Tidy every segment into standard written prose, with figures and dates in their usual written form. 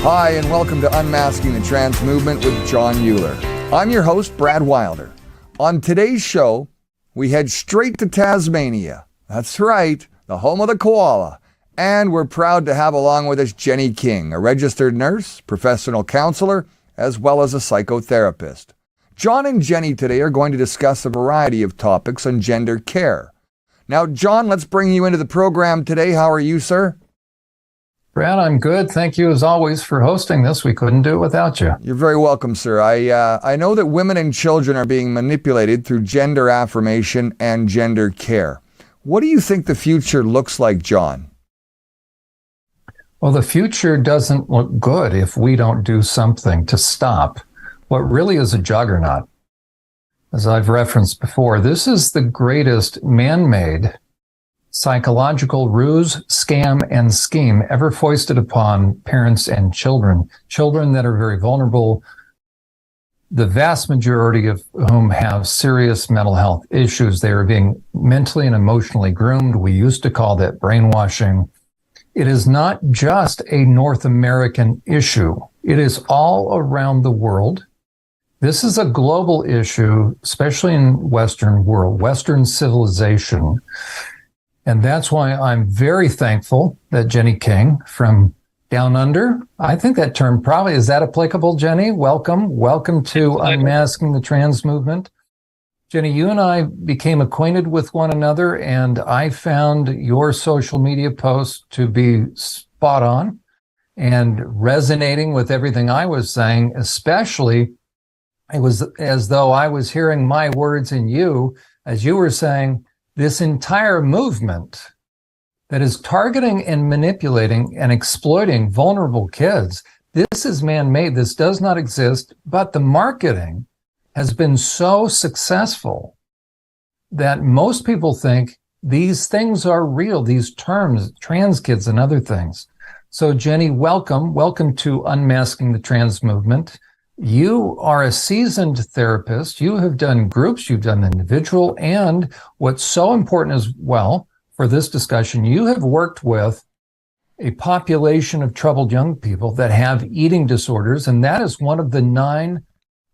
Hi, and welcome to Unmasking the Trans Movement with Jon Uhler. I'm your host, Brad Wilder. On today's show, we head straight to Tasmania. That's right, the home of the koala. And we're proud to have along with us Jon K, a registered nurse, professional counselor, as well as a psychotherapist. Jon and Jenny today are going to discuss a variety of topics on gender care. Now, Jon, let's bring you into the program today. How are you, sir? Brad, I'm good. Thank you, as always, for hosting this. We couldn't do it without you. You're very welcome, sir. I know that women and children are being manipulated through gender affirmation and gender care. What do you think the future looks like, Jon? Well, the future doesn't look good if we don't do something to stop what really is a juggernaut. As I've referenced before, this is the greatest man-made psychological ruse, scam, and scheme ever foisted upon parents and children that are very vulnerable, the vast majority of whom have serious mental health issues. They are being mentally and emotionally groomed. We used to call that brainwashing. It is not just a North American issue. It is all around the world. This is a global issue, especially in Western world, Western civilization. And that's why I'm very thankful that Jon K from Down Under, I think that term probably, is that applicable, Jenny? Welcome to Unmasking the Trans Movement. Jenny, you and I became acquainted with one another, and I found your social media posts to be spot on and resonating with everything I was saying, especially it was as though I was hearing my words in you as you were saying, this entire movement that is targeting and manipulating and exploiting vulnerable kids, this is man-made. This does not exist, but the marketing has been so successful that most people think these things are real, these terms, trans kids and other things. So Jenny, welcome to Unmasking the Trans Movement. You are a seasoned therapist. You have done groups, you've done individual, and what's so important as well for this discussion, you have worked with a population of troubled young people that have eating disorders, and that is one of the 9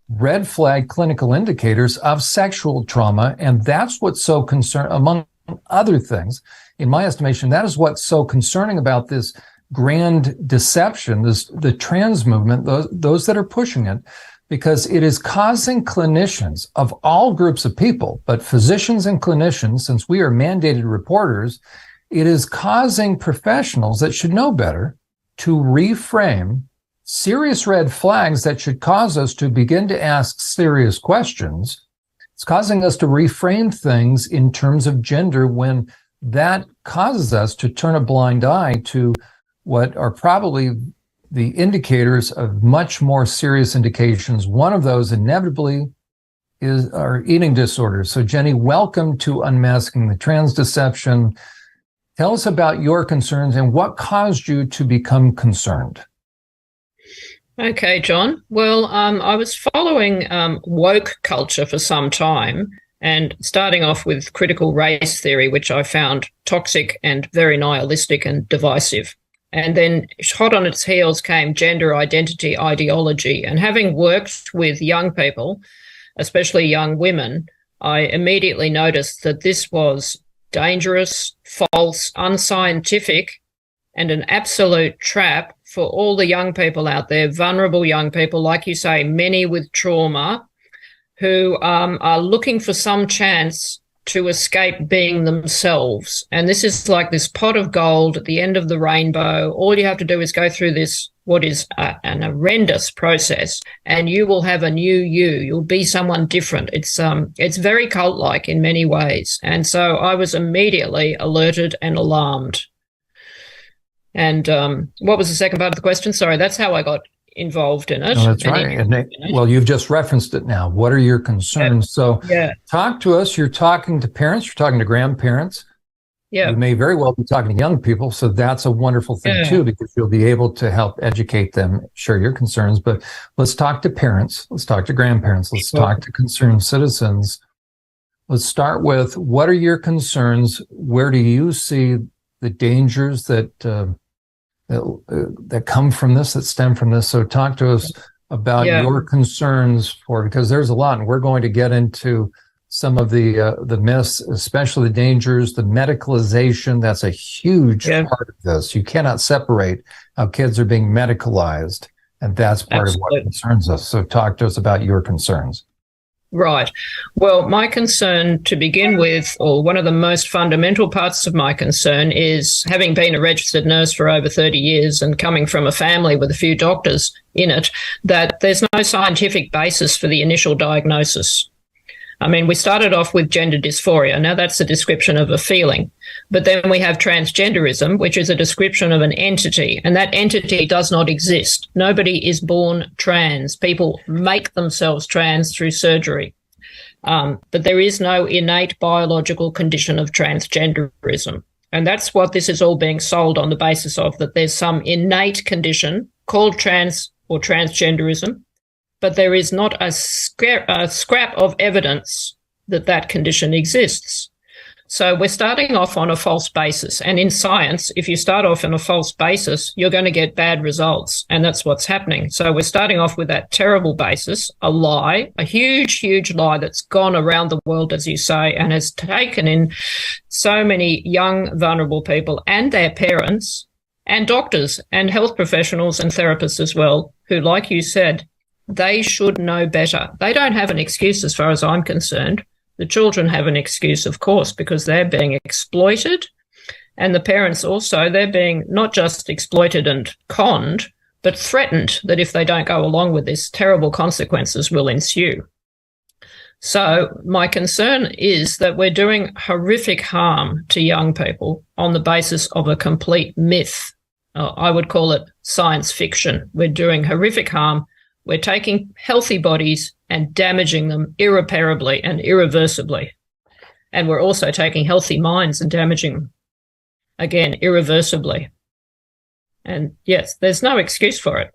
red flag clinical indicators of sexual trauma, and that's what's so among other things, in my estimation, that is what's so concerning about this grand deception, the trans movement, those that are pushing it, because it is causing clinicians of all groups of people, but physicians and clinicians, since we are mandated reporters, it is causing professionals that should know better to reframe serious red flags that should cause us to begin to ask serious questions. It's causing us to reframe things in terms of gender when that causes us to turn a blind eye to what are probably the indicators of much more serious indications. One of those inevitably are eating disorders. So Jenny, welcome to Unmasking the Trans Deception. Tell us about your concerns and what caused you to become concerned. Okay, Jon. Well, I was following woke culture for some time and starting off with critical race theory, which I found toxic and very nihilistic and divisive. And then hot on its heels came gender identity ideology. And having worked with young people, especially young women, I immediately noticed that this was dangerous, false, unscientific, and an absolute trap for all the young people out there, vulnerable young people, like you say, many with trauma, who are looking for some chance to escape being themselves. And this is like this pot of gold at the end of the rainbow. All you have to do is go through this, what is an horrendous process, and you will have a new you. You'll be someone different. It's very cult-like in many ways. And so I was immediately alerted and alarmed. And what was the second part of the question? Sorry, that's how I got involved in it. Oh, that's right. Well, you've just referenced it now. What are your concerns? Talk to us. You're talking to parents. You're talking to grandparents. Yeah. You may very well be talking to young people. So that's a wonderful thing, too, because you'll be able to help educate them, share your concerns. But let's talk to parents. Let's talk to grandparents. Let's talk to concerned citizens. Let's start with, what are your concerns? Where do you see the dangers that that come from this, that stem from this. So talk to us about your concerns because there's a lot, and we're going to get into some of the myths, especially the dangers, the medicalization. That's a huge part of this. You cannot separate how kids are being medicalized, and that's part of what concerns us. So talk to us about your concerns. Right. Well, my concern to begin with, or one of the most fundamental parts of my concern, is having been a registered nurse for over 30 years and coming from a family with a few doctors in it, that there's no scientific basis for the initial diagnosis. I mean, we started off with gender dysphoria. Now that's a description of a feeling. But then we have transgenderism, which is a description of an entity, and that entity does not exist. Nobody is born trans. People make themselves trans through surgery. But there is no innate biological condition of transgenderism. And that's what this is all being sold on the basis of, that there's some innate condition called trans or transgenderism, but there is not a scrap of evidence that that condition exists. So we're starting off on a false basis. And in science, if you start off on a false basis, you're going to get bad results. And that's what's happening. So we're starting off with that terrible basis, a lie, a huge, huge lie that's gone around the world, as you say, and has taken in so many young, vulnerable people and their parents and doctors and health professionals and therapists as well, who, like you said, they should know better. They don't have an excuse as far as I'm concerned. The children have an excuse, of course, because they're being exploited. And the parents also, they're being not just exploited and conned, but threatened that if they don't go along with this, terrible consequences will ensue. So my concern is that we're doing horrific harm to young people on the basis of a complete myth. I would call it science fiction. We're doing horrific harm. We're taking healthy bodies and damaging them irreparably and irreversibly. And we're also taking healthy minds and damaging them, again, irreversibly. And yes, there's no excuse for it.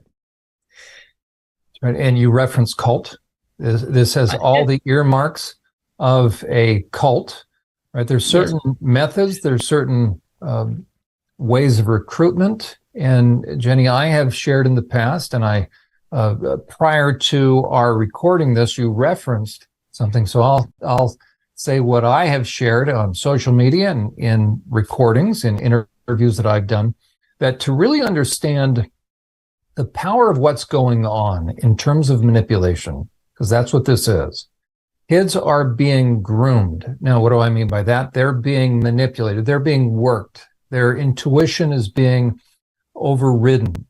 Right. And you reference cult. This has all the earmarks of a cult, right? There's certain methods, there's certain ways of recruitment. And Jenny, I have shared in the past, and prior to our recording this, you referenced something. So I'll say what I have shared on social media and in recordings and interviews that I've done, that to really understand the power of what's going on in terms of manipulation, because that's what this is. Kids are being groomed. Now, what do I mean by that? They're being manipulated. They're being worked. Their intuition is being overridden.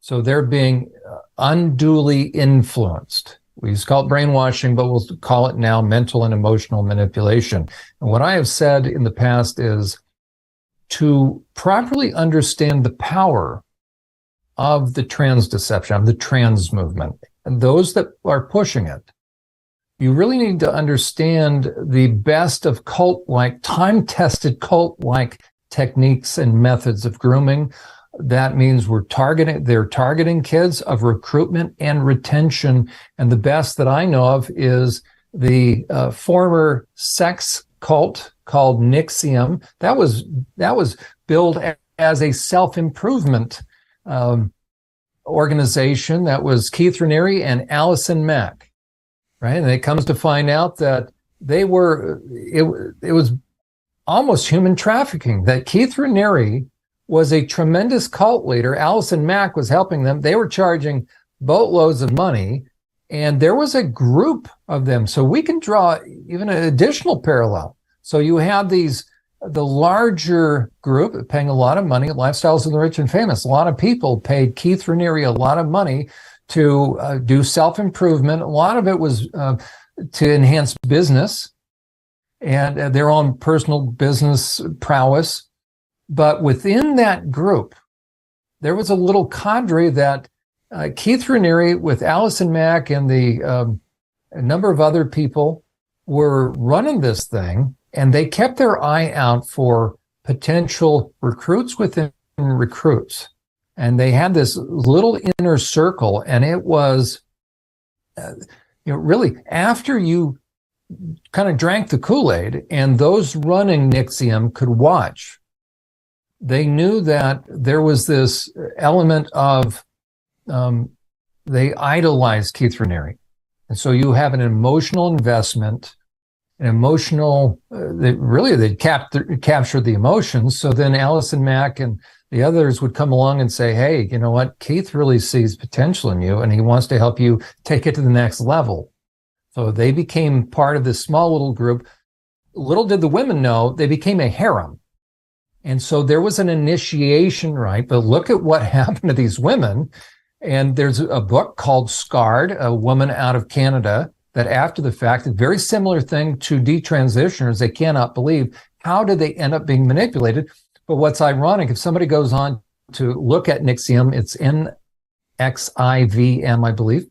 So they're being unduly influenced. We used to call it brainwashing, but we'll call it now mental and emotional manipulation. And what I have said in the past is to properly understand the power of the trans deception, of the trans movement, and those that are pushing it. You really need to understand the best of cult-like, time-tested cult-like techniques and methods of grooming. That means they're targeting kids of recruitment and retention. And the best that I know of is the former sex cult called NXIVM. That was billed as a self-improvement organization. That was Keith Raniere and Allison Mack, right? And it comes to find out that it was almost human trafficking, that Keith Raniere was a tremendous cult leader. Allison Mack was helping them. They were charging boatloads of money, and there was a group of them. So we can draw even an additional parallel. So you have the larger group paying a lot of money, Lifestyles of the Rich and Famous. A lot of people paid Keith Raniere a lot of money to do self-improvement. A lot of it was to enhance business and their own personal business prowess. But within that group, there was a little cadre that Keith Raniere with Allison Mack and a number of other people were running this thing, and they kept their eye out for potential recruits within recruits. And they had this little inner circle, and it was, really after you kind of drank the Kool-Aid, and those running NXIVM could watch they knew that there was this element of, they idolized Keith Raniere. And so you have an emotional investment, an emotional, they captured the emotions. So then Allison Mack and the others would come along and say, hey, you know what? Keith really sees potential in you and he wants to help you take it to the next level. So they became part of this small little group. Little did the women know, they became a harem. And so there was an initiation, right? But look at what happened to these women. And there's a book called Scarred, a woman out of Canada, that after the fact, a very similar thing to detransitioners, they cannot believe, how did they end up being manipulated? But what's ironic, if somebody goes on to look at NXIVM, it's NXIVM, I believe,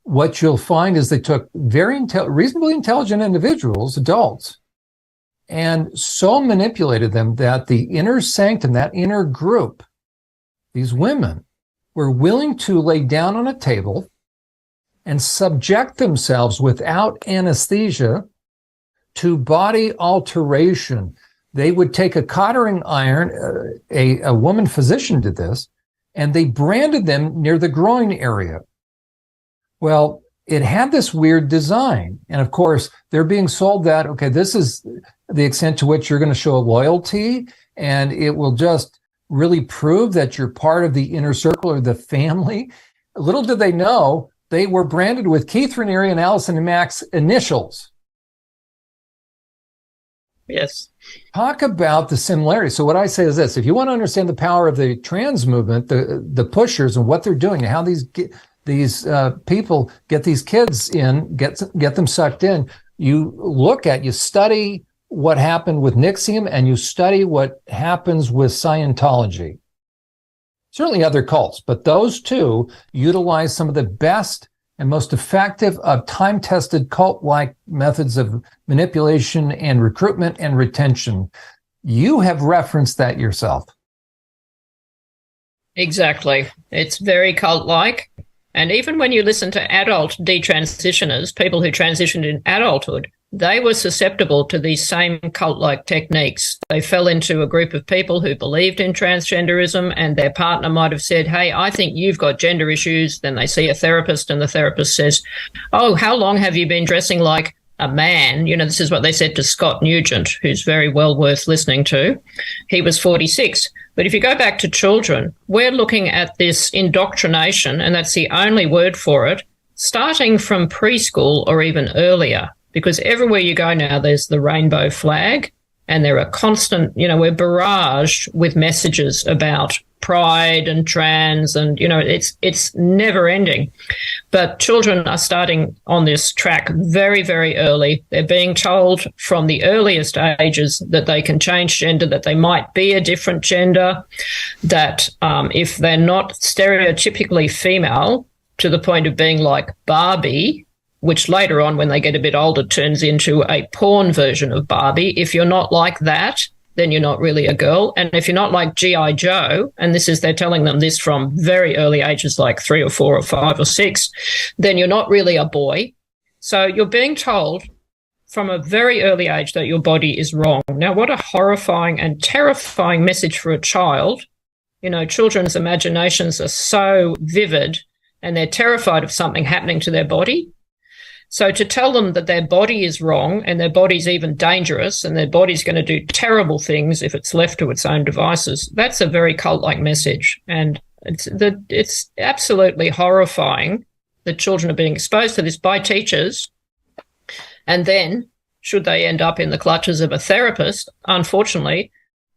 what you'll find is they took reasonably intelligent individuals, adults, and so manipulated them that the inner sanctum, that inner group, these women, were willing to lay down on a table and subject themselves without anesthesia to body alteration. They would take a cottering iron, a woman physician did this, and they branded them near the groin area. Well, it had this weird design. And of course, they're being sold that, okay, this is the extent to which you're going to show loyalty, and it will just really prove that you're part of the inner circle or the family. Little did they know, they were branded with Keith Raniere and Allison Mack's initials. Yes. Talk about the similarity. So what I say is this: if you want to understand the power of the trans movement, the pushers and what they're doing, and how these people get these kids in, get them sucked in, you study what happened with NXIVM, and you study what happens with Scientology. Certainly other cults, but those two utilize some of the best and most effective of time-tested cult-like methods of manipulation and recruitment and retention. You have referenced that yourself. Exactly. It's very cult-like. And even when you listen to adult detransitioners, people who transitioned in adulthood, they were susceptible to these same cult-like techniques. They fell into a group of people who believed in transgenderism, and their partner might have said, hey, I think you've got gender issues. Then they see a therapist and the therapist says, oh, how long have you been dressing like a man? You know, this is what they said to Scott Nugent, who's very well worth listening to. He was 46. But if you go back to children, we're looking at this indoctrination, and that's the only word for it, starting from preschool or even earlier. Because everywhere you go now, there's the rainbow flag, and there are constant, we're barraged with messages about pride and trans, and, it's never ending. But children are starting on this track very, very early. They're being told from the earliest ages that they can change gender, that they might be a different gender, that if they're not stereotypically female to the point of being like Barbie, which later on, when they get a bit older, turns into a porn version of Barbie. If you're not like that, then you're not really a girl. And if you're not like G.I. Joe, and they're telling them this from very early ages, like 3 or 4 or 5 or 6, then you're not really a boy. So you're being told from a very early age that your body is wrong. Now, what a horrifying and terrifying message for a child. Children's imaginations are so vivid, and they're terrified of something happening to their body. So to tell them that their body is wrong and their body's even dangerous and their body's going to do terrible things if it's left to its own devices, that's a very cult-like message. And it's absolutely horrifying that children are being exposed to this by teachers. And then, should they end up in the clutches of a therapist, unfortunately,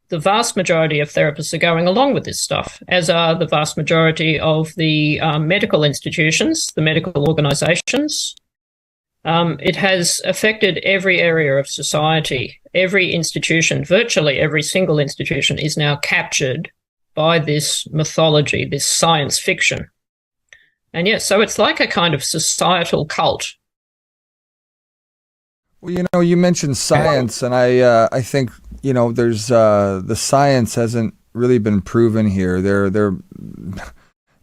the vast majority of therapists are going along with this stuff, as are the vast majority of the medical institutions, the medical organizations. It has affected every area of society. Every institution, virtually every single institution, is now captured by this mythology, this science fiction. And yes, so it's like a kind of societal cult. Well, you mentioned science, and I think, there's the science hasn't really been proven here. They're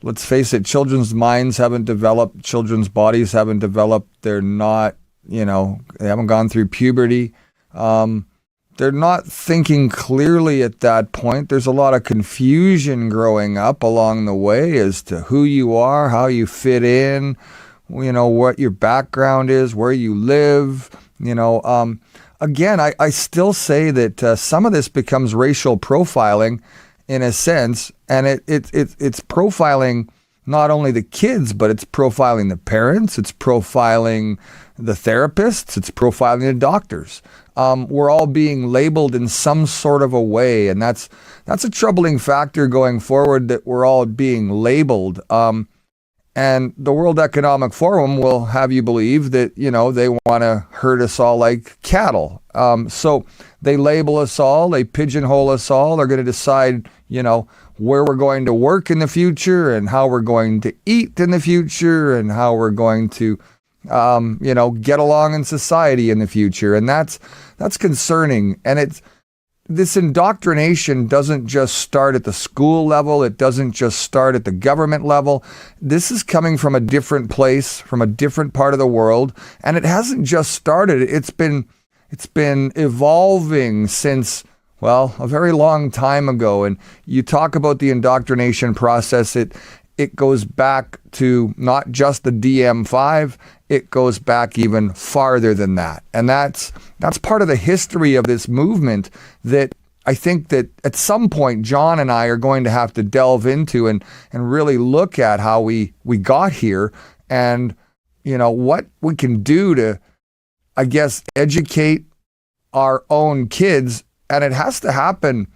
let's face it, children's minds haven't developed, children's bodies haven't developed. They're not, they haven't gone through puberty. they're not thinking clearly at that point. There's a lot of confusion growing up along the way as to who you are, how you fit in, what your background is, where you live. Again, I still say that some of this becomes racial profiling in a sense, and it's profiling not only the kids, but it's profiling the parents, it's profiling the therapists, it's profiling the doctors. We're all being labeled in some sort of a way, and that's a troubling factor going forward, that we're all being labeled. And the World Economic Forum will have you believe that, they want to herd us all like cattle. So they label us all, they pigeonhole us all. They're going to decide, where we're going to work in the future and how we're going to eat in the future and how we're going to, get along in society in the future. And that's concerning. And this indoctrination doesn't just start at the school level. It doesn't just start at the government level. This is coming from a different place, from a different part of the world. And it hasn't just started. It's been evolving since, a very long time ago. And you talk about the indoctrination process, it goes back to not just the DM5, it goes back even farther than that. And that's part of the history of this movement that I think that at some point Jon and I are going to have to delve into and really look at how we got here and, what we can do to, I guess, educate our own kids. And it has to happen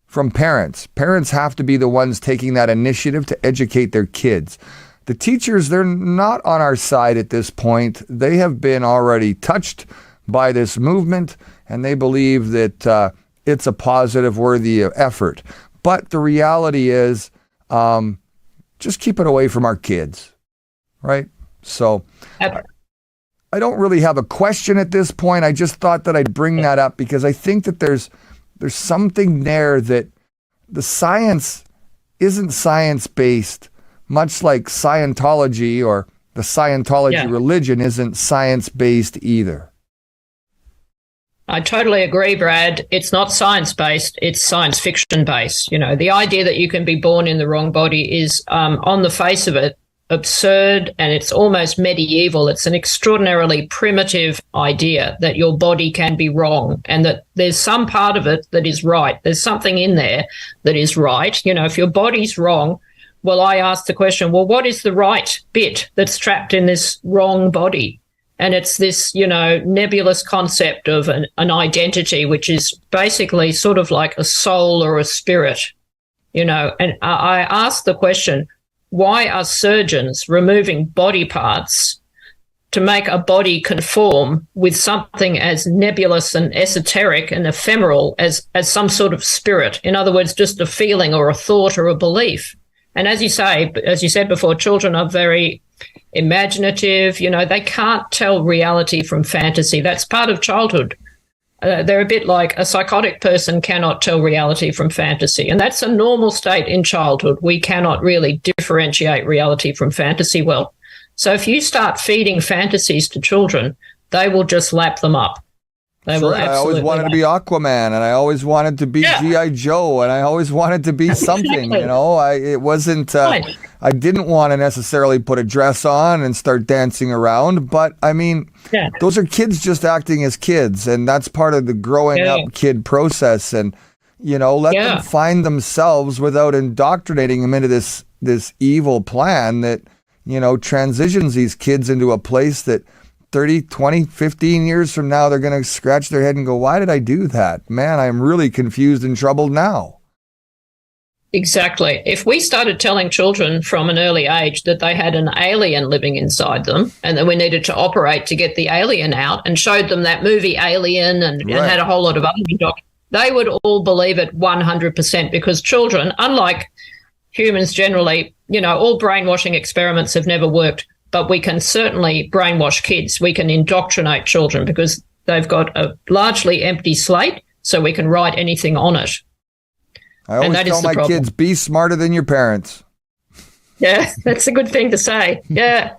from parents. Parents have to be the ones taking that initiative to educate their kids. The teachers, they're not on our side at this point. They have been already touched by this movement, and they believe that it's a positive, worthy effort. But the reality is, just keep it away from our kids, right? So I don't really have a question at this point. I just thought that I'd bring that up because I think that there's something there that the science isn't science-based, much like Scientology or the Scientology religion isn't science-based either. I totally agree, Brad. It's not science-based, it's science fiction-based. The idea that you can be born in the wrong body is, on the face of it, absurd, and it's almost medieval. It's an extraordinarily primitive idea that your body can be wrong and that there's some part of it that is right. There's something in there that is right. If your body's wrong, well, I ask the question, what is the right bit that's trapped in this wrong body? And it's this, nebulous concept of an identity, which is basically sort of like a soul or a spirit, and I ask the question, why are surgeons removing body parts to make a body conform with something as nebulous and esoteric and ephemeral as some sort of spirit? In other words, just a feeling or a thought or a belief. And as you said before, children are very imaginative. They can't tell reality from fantasy. That's part of childhood. They're a bit like a psychotic person cannot tell reality from fantasy. And that's a normal state in childhood. We cannot really differentiate reality from fantasy well. So if you start feeding fantasies to children, they will just lap them up. I always wanted to be Aquaman, and I always wanted to be G.I. Joe, and I always wanted to be something, It wasn't, I didn't want to necessarily put a dress on and start dancing around, but I mean, those are kids just acting as kids, and that's part of the growing up kid process, and, let them find themselves without indoctrinating them into this evil plan that, transitions these kids into a place that 30, 20, 15 years from now, they're going to scratch their head and go, why did I do that? Man, I'm really confused and troubled now. Exactly. If we started telling children from an early age that they had an alien living inside them and that we needed to operate to get the alien out and showed them that movie Alien and had a whole lot of other doc, they would all believe it 100% because children, unlike humans generally, all brainwashing experiments have never worked. But we can certainly brainwash kids. We can indoctrinate children because they've got a largely empty slate, so we can write anything on it. I always tell my kids, be smarter than your parents. Yeah, that's a good thing to say. Yeah.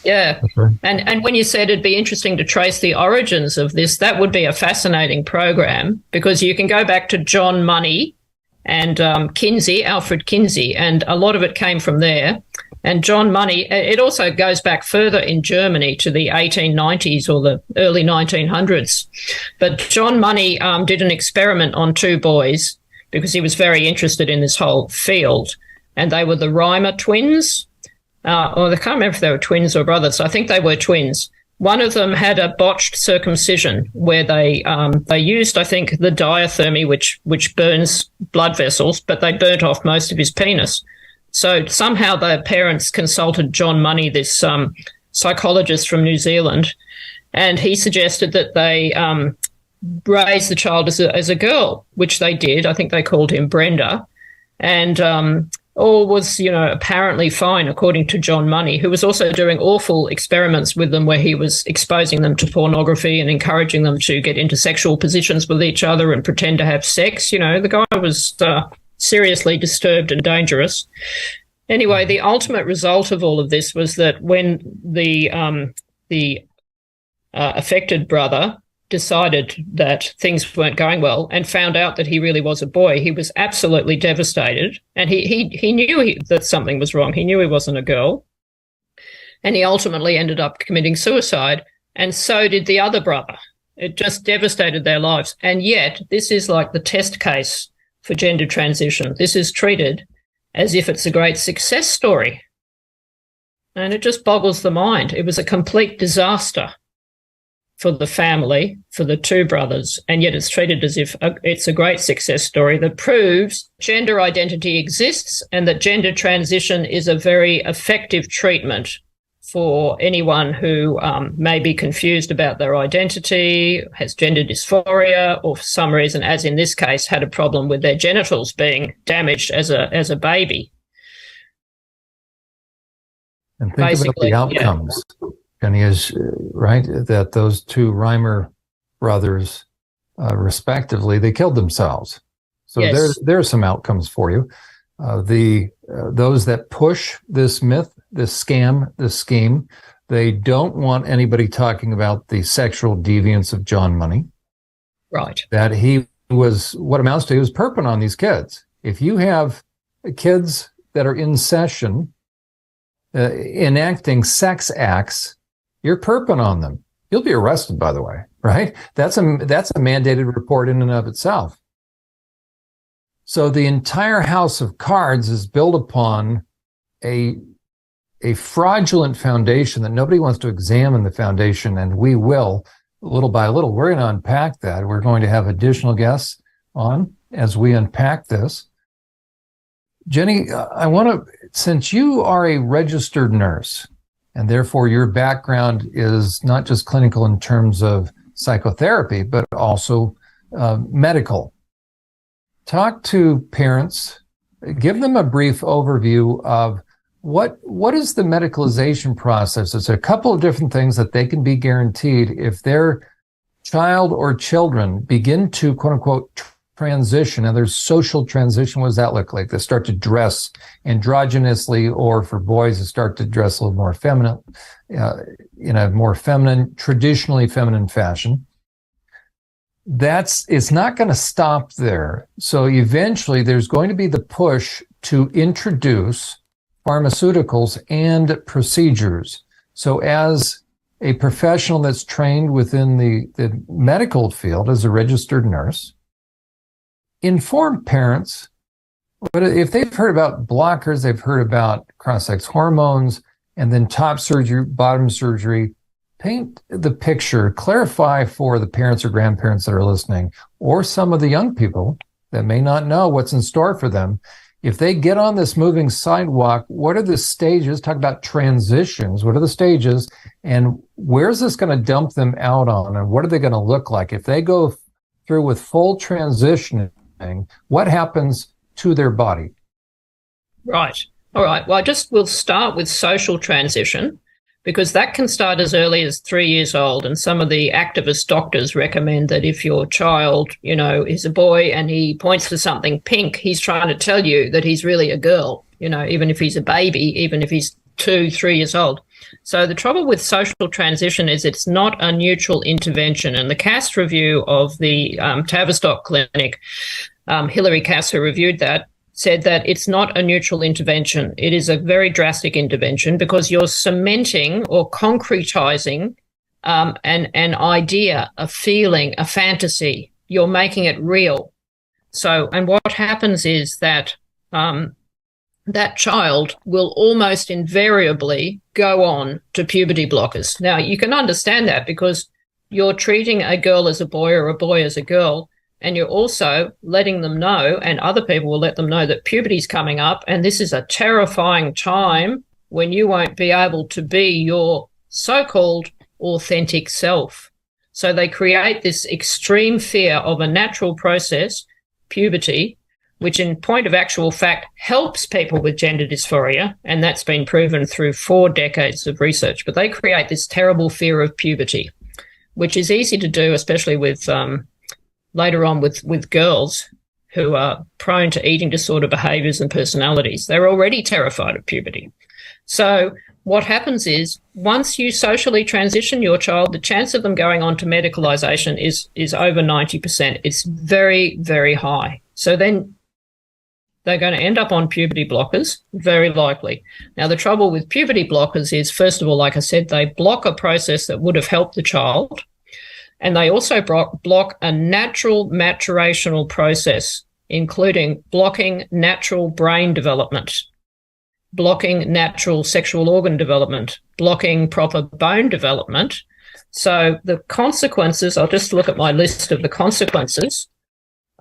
Yeah. Okay. And when you said it'd be interesting to trace the origins of this, that would be a fascinating program, because you can go back to John Money and Kinsey, Alfred Kinsey, and a lot of it came from there. And John Money, it also goes back further in Germany to the 1890s or the early 1900s. But John Money did an experiment on two boys because he was very interested in this whole field. And they were the Reimer twins. Or I can't remember if they were twins or brothers. I think they were twins. One of them had a botched circumcision where they used, I think, the diathermy, which burns blood vessels, but they burnt off most of his penis. So somehow the parents consulted John Money, this psychologist from New Zealand, and he suggested that they raise the child as a girl, which they did. I think they called him Brenda, and all was, apparently fine, according to John Money, who was also doing awful experiments with them where he was exposing them to pornography and encouraging them to get into sexual positions with each other and pretend to have sex. The guy was seriously disturbed and dangerous. Anyway, the ultimate result of all of this was that when the affected brother decided that things weren't going well and found out that he really was a boy, he was absolutely devastated. And he knew that something was wrong. He knew he wasn't a girl. And he ultimately ended up committing suicide. And so did the other brother. It just devastated their lives. And yet this is like the test case for gender transition. This is treated as if it's a great success story. And it just boggles the mind. It was a complete disaster for the family, for the two brothers, and yet it's treated as if it's a great success story that proves gender identity exists and that gender transition is a very effective treatment for anyone who may be confused about their identity, has gender dysphoria, or for some reason, as in this case, had a problem with their genitals being damaged as a baby. And think Basically, about the outcomes. Jenny, is right that those two Reimer brothers, respectively, they killed themselves. So yes. there's some outcomes for you. Those that push this myth, this scam, this scheme, they don't want anybody talking about the sexual deviance of John Money. Right. That he was, what amounts to, he was perping on these kids. If you have kids that are in session enacting sex acts, you're perping on them. You'll be arrested, by the way, right? That's a mandated report in and of itself. So the entire house of cards is built upon a fraudulent foundation that nobody wants to examine the foundation, and we will, little by little. We're going to unpack that. We're going to have additional guests on as we unpack this. Jenny, I want to, since you are a registered nurse, and therefore your background is not just clinical in terms of psychotherapy, but also medical. Talk to parents, give them a brief overview of what is the medicalization process. There's a couple of different things that they can be guaranteed if their child or children begin to, quote unquote, transition. And there's social transition. What does that look like? They start to dress androgynously, or for boys, they start to dress a little more feminine, in a more feminine, traditionally feminine fashion. It's not going to stop there. So eventually there's going to be the push to introduce pharmaceuticals and procedures. So as a professional that's trained within the medical field as a registered nurse, inform parents, but if they've heard about blockers, they've heard about cross-sex hormones, and then top surgery, bottom surgery, paint the picture, clarify for the parents or grandparents that are listening, or some of the young people that may not know what's in store for them. If they get on this moving sidewalk, what are the stages? Talk about transitions. What are the stages? And where's this going to dump them out on? And what are they going to look like? If they go through with full transitioning, what happens to their body? Right. All right. Well, we'll start with social transition, because that can start as early as 3 years old. And some of the activist doctors recommend that if your child, is a boy and he points to something pink, he's trying to tell you that he's really a girl, even if he's a baby, even if he's 2, 3 years old. So the trouble with social transition is it's not a neutral intervention. And the Cass review of the Tavistock Clinic, Hilary Cass, who reviewed that, said that it's not a neutral intervention. It is a very drastic intervention because you're cementing or concretizing an idea, a feeling, a fantasy. You're making it real. So, and what happens is that that child will almost invariably go on to puberty blockers. Now, you can understand that because you're treating a girl as a boy or a boy as a girl, and you're also letting them know, and other people will let them know, that puberty's coming up, and this is a terrifying time when you won't be able to be your so-called authentic self. So they create this extreme fear of a natural process, puberty, which in point of actual fact helps people with gender dysphoria, and that's been proven through 4 decades of research. But they create this terrible fear of puberty, which is easy to do, especially with later on with girls who are prone to eating disorder behaviours and personalities. They're already terrified of puberty. So what happens is once you socially transition your child, the chance of them going on to medicalization is over 90%. It's very, very high. So then they're going to end up on puberty blockers, very likely. Now, the trouble with puberty blockers is, first of all, like I said, they block a process that would have helped the child. And they also block a natural maturational process, including blocking natural brain development, blocking natural sexual organ development, blocking proper bone development. So the consequences, I'll just look at my list of the consequences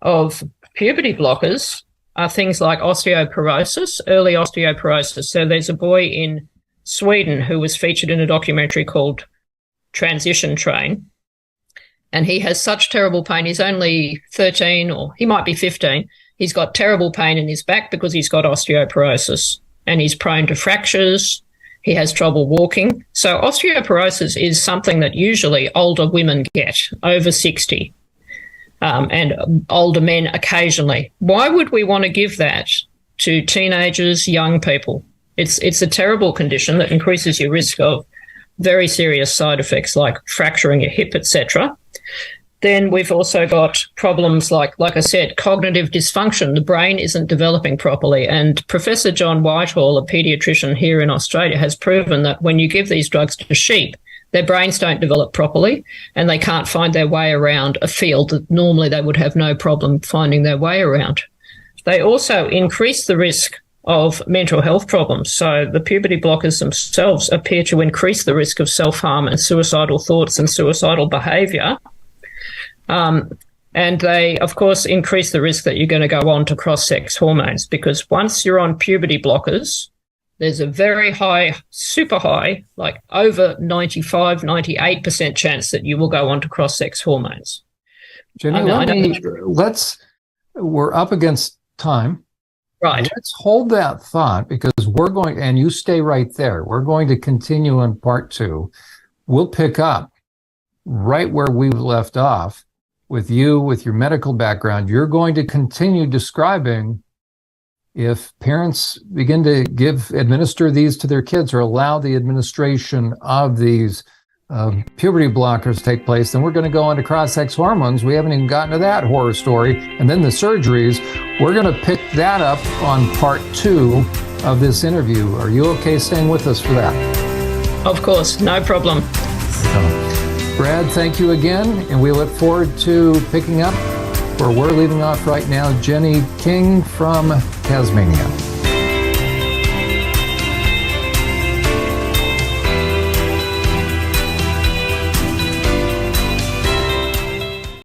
of puberty blockers are things like osteoporosis, early osteoporosis. So there's a boy in Sweden who was featured in a documentary called Transition Train. And he has such terrible pain. He's only 13 or he might be 15. He's got terrible pain in his back because he's got osteoporosis and he's prone to fractures. He has trouble walking. So osteoporosis is something that usually older women get over 60 and older men occasionally. Why would we want to give that to teenagers, young people? It's a terrible condition that increases your risk of very serious side effects like fracturing your hip, etc. Then we've also got problems like I said, cognitive dysfunction. The brain isn't developing properly. And Professor John Whitehall, a paediatrician here in Australia, has proven that when you give these drugs to sheep, their brains don't develop properly and they can't find their way around a field that normally they would have no problem finding their way around. They also increase the risk of mental health problems. So the puberty blockers themselves appear to increase the risk of self-harm and suicidal thoughts and suicidal behaviour. And they, of course, increase the risk that you're going to go on to cross-sex hormones, because once you're on puberty blockers, there's a very high, super high, like over 95, 98% chance that you will go on to cross-sex hormones. Jenny, we're up against time. Right. Let's hold that thought because we're going, and you stay right there. We're going to continue in part 2. We'll pick up right where we left off with you, with your medical background. You're going to continue describing if parents begin to administer these to their kids or allow the administration of these puberty blockers take place, then we're going to go on to cross-sex hormones. We haven't even gotten to that horror story. And then the surgeries. We're going to pick that up on part 2 of this interview. Are you okay staying with us for that? Of course, no problem. Brad, thank you again. And we look forward to picking up where we're leaving off right now. Jenny Kyng from Tasmania.